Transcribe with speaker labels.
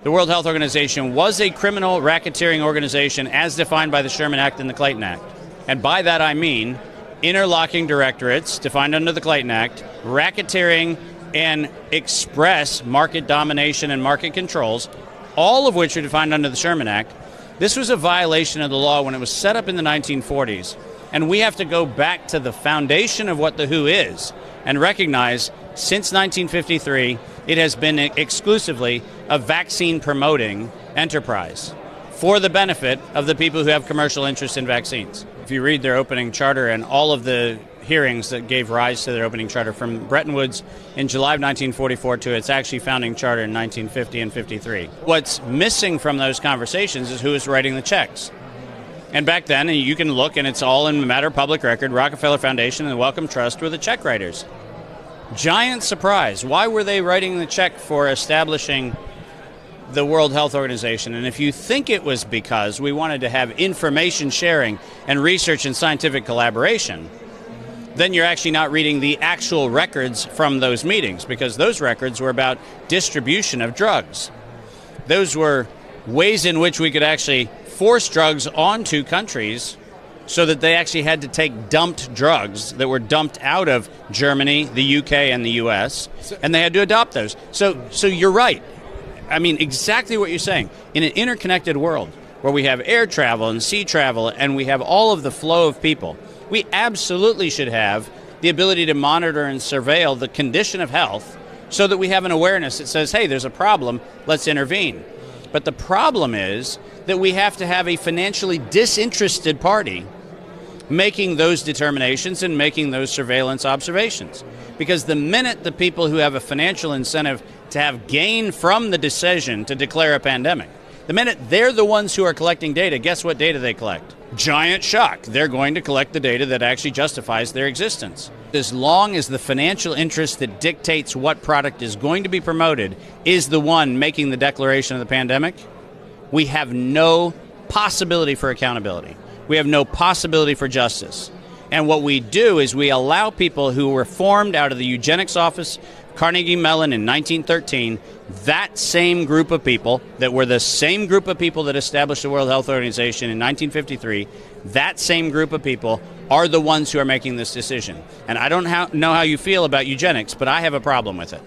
Speaker 1: The World Health Organization was a criminal racketeering organization as defined by the Sherman Act and the Clayton Act. And by that I mean interlocking directorates defined under the Clayton Act, racketeering and express market domination and market controls, all of which are defined under the Sherman Act. This was a violation of the law when it was set up in the 1940s. And we have to go back to the foundation of what the WHO is and recognize since 1953, it has been exclusively a vaccine-promoting enterprise for the benefit of the people who have commercial interest in vaccines. If you read their opening charter and all of the hearings that gave rise to their opening charter from Bretton Woods in July of 1944 to its actually founding charter in 1950 and 53. What's missing from those conversations is who is writing the checks. And back then, and you can look, and it's all in a matter of public record, Rockefeller Foundation and the Wellcome Trust were the check writers. Giant surprise. Why were they writing the check for establishing the World Health Organization? And if you think it was because we wanted to have information sharing and research and scientific collaboration, then you're actually not reading the actual records from those meetings, because those records were about distribution of drugs. Those were ways in which we could actually force drugs onto countries so that they actually had to take dumped drugs that were dumped out of Germany, the UK, and the US, and they had to adopt those. So you're right. I mean, exactly what you're saying. In an interconnected world where we have air travel and sea travel and we have all of the flow of people, we absolutely should have the ability to monitor and surveil the condition of health so that we have an awareness that says, hey, there's a problem, let's intervene. But the problem is that we have to have a financially disinterested party making those determinations and making those surveillance observations. Because the minute the people who have a financial incentive to have gain from the decision to declare a pandemic, the minute they're the ones who are collecting data, guess what data they collect? Giant shock. They're going to collect the data that actually justifies their existence. As long as the financial interest that dictates what product is going to be promoted is the one making the declaration of the pandemic, we have no possibility for accountability. We have no possibility for justice. And what we do is we allow people who were formed out of the eugenics office, Carnegie Mellon in 1913, that same group of people that were the same group of people that established the World Health Organization in 1953, that same group of people are the ones who are making this decision. And I don't know how you feel about eugenics, but I have a problem with it.